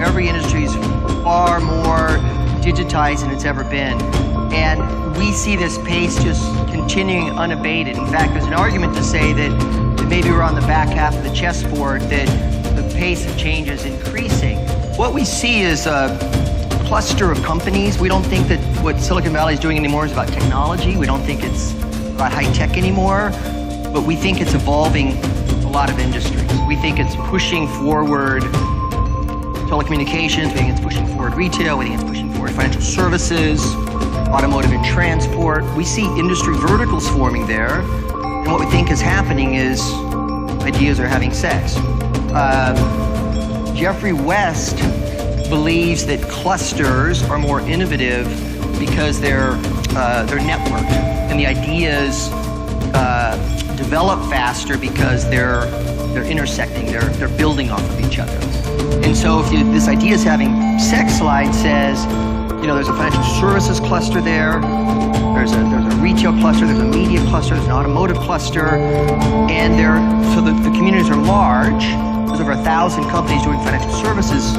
Every industry is far more digitized than it's ever been. And we see this pace just continuing unabated. In fact, there's an argument to say that maybe we're on the back half of the chessboard, that the pace of change is increasing. What we see is a cluster of companies. We don't think that what Silicon Valley is doing anymore is about technology. We don't think it's about high tech anymore, but we think it's evolving a lot of industries. We think it's pushing forward telecommunications, we think it's pushing forward retail, we think it's pushing forward financial services, automotive and transport. We see industry verticals forming there, and what we think is happening is ideas are having sex. Jeffrey West believes that clusters are more innovative because they're networked, and the ideas develop faster because they're intersecting, they're building off of each other. And so if this idea is having sex slide says, you know, there's a financial services cluster there, there's a retail cluster, there's a media cluster, there's an automotive cluster, and so the communities are large. There's over 1,000 companies doing financial services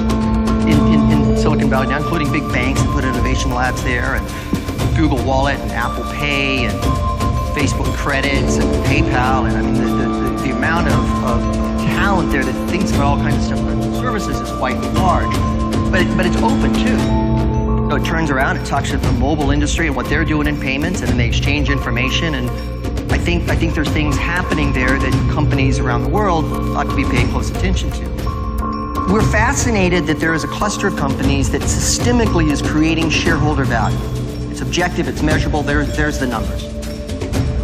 in Silicon Valley now, including big banks that put innovation labs there, and Google Wallet and Apple Pay and Facebook credits and PayPal, and I mean the amount of talent there that thinks about all kinds of stuff in services is quite large, but it's open too. So it turns around, it talks to the mobile industry and what they're doing in payments, and then they exchange information. And I think there's things happening there that companies around the world ought to be paying close attention to. We're fascinated that there is a cluster of companies that systemically is creating shareholder value. It's objective, it's measurable, there's the numbers.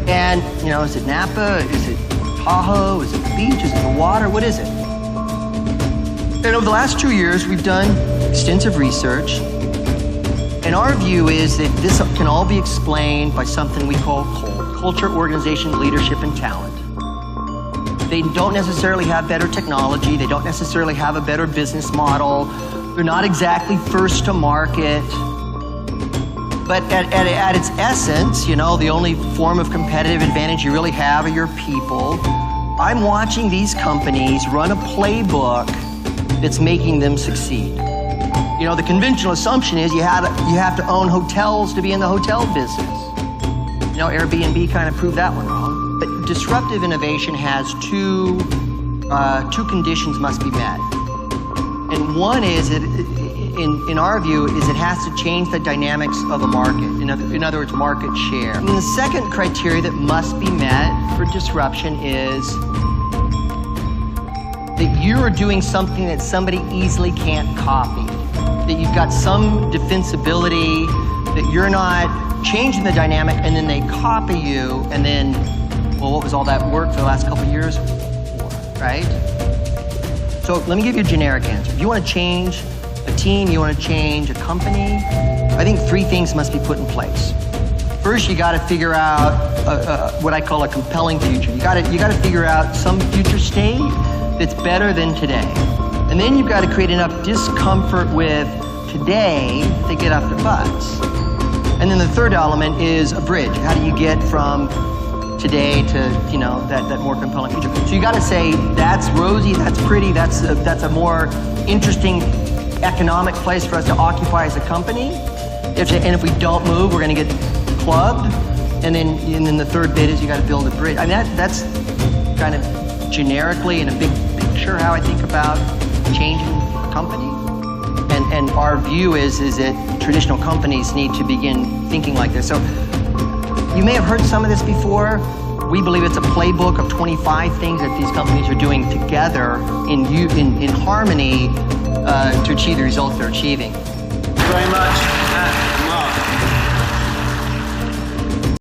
And, you know, is it Napa? Is it Tahoe? Is it the beach? Is it the water? What is it? And over the last 2 years, we've done extensive research. And our view is that this can all be explained by something we call culture, organization, leadership, and talent. They don't necessarily have better technology. They don't necessarily have a better business model. They're not exactly first to market. But at its essence, you know, the only form of competitive advantage you really have are your people. I'm watching these companies run a playbook that's making them succeed. You know, the conventional assumption is you have to own hotels to be in the hotel business. You know, Airbnb kind of proved that one wrong. But disruptive innovation has two conditions must be met. And one is, in our view, is it has to change the dynamics of a market. In other words, market share. And the second criteria that must be met for disruption is that you are doing something that somebody easily can't copy. That you've got some defensibility, that you're not changing the dynamic and then they copy you, and then, well, what was all that work for the last couple of years for, right? So let me give you a generic answer. If you want to change a team, you want to change a company, I think 3 things must be put in place. First, you got to figure out what I call a compelling future. You got to figure out some future state that's better than today. And then you've got to create enough discomfort with today to get off the butts. And then the third element is a bridge. How do you get from today to, you know, that more compelling future? So you got to say, that's rosy, that's pretty, that's a more interesting economic place for us to occupy as a company. And if we don't move, we're going to get clubbed. And then the third bit is you got to build a bridge. I mean, that's kind of generically in a big picture how I think about changing a company. And our view is that traditional companies need to begin thinking like this. So you may have heard some of this before. We believe it's a playbook of 25 things that these companies are doing together in harmony to achieve the results they're achieving. Thank you very much.